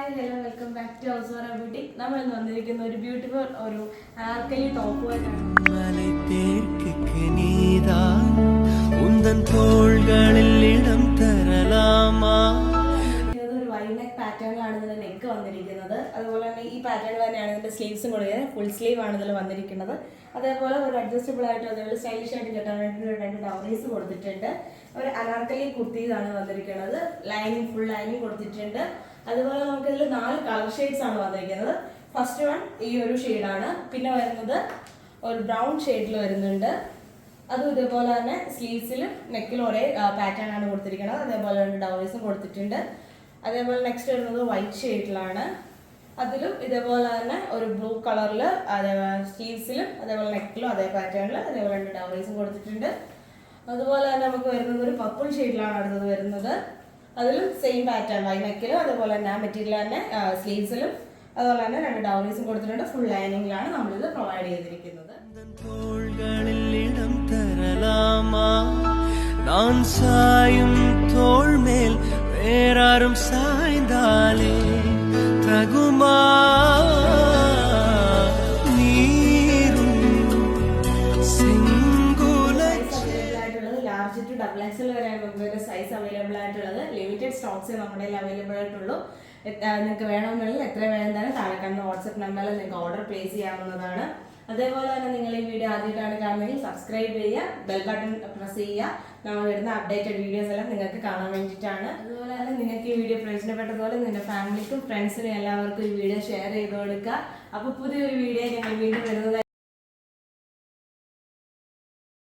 Hi hello welcome back to Ausora beauty. നമ്മൾ ഇന്ന് വന്നിരിക്കുന്ന ഒരു ബ്യൂട്ടിഫുൾ ഒരു അനാർക്കലി ടോപ്പുമായിട്ടാണ്. ഒരു വൈഡ് നെക്ക് പാറ്റേണിലാണ് ഇതിന്റെ നെക്ക് വന്നിരിക്കുന്നത്. അതുപോലെ തന്നെ ഈ പാറ്റേൺ തന്നെയാണ് ഇതിന്റെ സ്ലീവ്സും കൊടുക്കുന്നത്. ഫുൾ സ്ലീവ് ആണ് ഇതിൽ വന്നിരിക്കുന്നത്. അതേപോലെ ഒരു അഡ്ജസ്റ്റബിൾ ആയിട്ട് അതേപോലെ സ്റ്റൈലിഷ് ആയിട്ട് കെട്ടാൻ വേണ്ടി രണ്ട് ഡൗറീസ് കൊടുത്തിട്ടുണ്ട്. ഒരു അനാർക്കലി കുർത്തീസാണ് വന്നിരിക്കുന്നത്. ലൈനിങ് ഫുൾ ലൈനിങ് കൊടുത്തിട്ടുണ്ട്. അതുപോലെ നമുക്ക് ഇതിൽ 4 കളർ ഷെയ്ഡ്സ് ആണ് വന്നിരിക്കുന്നത്. ഫസ്റ്റ് വൺ ഈ ഒരു ഷെയ്ഡാണ്. പിന്നെ വരുന്നത് ഒരു ബ്രൗൺ ഷെയ്ഡിൽ വരുന്നുണ്ട്. അതും ഇതേപോലെ തന്നെ സ്ലീവ്സിലും നെക്കിലും ഒരേ പാറ്റേൺ ആണ് കൊടുത്തിരിക്കുന്നത്. അതേപോലെ തന്നെ ഡൗറീസും കൊടുത്തിട്ടുണ്ട്. അതേപോലെ നെക്സ്റ്റ് വരുന്നത് വൈറ്റ് ഷെയ്ഡിലാണ്. അതിലും ഇതേപോലെ തന്നെ ഒരു ബ്ലൂ കളറിൽ അതേപോലെ സ്ലീവ്സിലും അതേപോലെ നെക്കിലും അതേ പാറ്റേണിൽ അതേപോലെ തന്നെ ഡൗറീസും കൊടുത്തിട്ടുണ്ട്. അതുപോലെ തന്നെ നമുക്ക് വരുന്നത് ഒരു പർപ്പിൾ ഷെയ്ഡിലാണ് അടുത്തത് വരുന്നത്. അതിലും സെയിം പാറ്റേൺ വൈ നെക്കിലും അതേപോലെ തന്നെ ആ മെറ്റീരിയൽ തന്നെ സ്ലീവ്സിലും അതുപോലെ തന്നെ രണ്ട് ഡൗറീസും കൊടുത്തിട്ടുണ്ട്. ഫുൾ ലൈനിങ്ങിലാണ് നമ്മളിത് പ്രൊവൈഡ് ചെയ്തിരിക്കുന്നത്. ലാർജ് ടു ഡബിൾ എക്സൽ വരെയാണ് നമുക്ക് സൈസ് അവൈലബിൾ ആയിട്ടുള്ളത്. ലിമിറ്റഡ് സ്റ്റോക്സേ നമ്മുടെ കയ്യിൽ അവൈലബിൾ ആയിട്ടുള്ളൂ. നിങ്ങൾക്ക് വേണമെന്നുണ്ടെങ്കിൽ എത്ര വേണം തന്നെ താഴെ കാണുന്ന വാട്സപ്പ് നമ്പറിൽ നിങ്ങൾക്ക് ഓർഡർ പ്ലേസ് ചെയ്യാവുന്നതാണ്. അതേപോലെ തന്നെ നിങ്ങൾ ഈ വീഡിയോ ആദ്യമായിട്ടാണ് കാണുന്നതെങ്കിൽ സബ്സ്ക്രൈബ് ചെയ്യുക, ബെൽ ബട്ടൺ പ്രസ് ചെയ്യുക. നമ്മൾ വരുന്ന അപ്ഡേറ്റഡ് വീഡിയോസ് എല്ലാം നിങ്ങൾക്ക് കാണാൻ വേണ്ടിയിട്ടാണ്. അതുപോലെ തന്നെ നിങ്ങൾക്ക് ഈ വീഡിയോ പ്രയോജനപ്പെട്ടതുപോലെ നിങ്ങളുടെ ഫാമിലിക്കും ഫ്രണ്ട്സിനും എല്ലാവർക്കും ഈ വീഡിയോ ഷെയർ ചെയ്ത് കൊടുക്കുക. അപ്പോൾ പുതിയൊരു വീഡിയോ ഞങ്ങൾ വീണ്ടും വരുന്നത്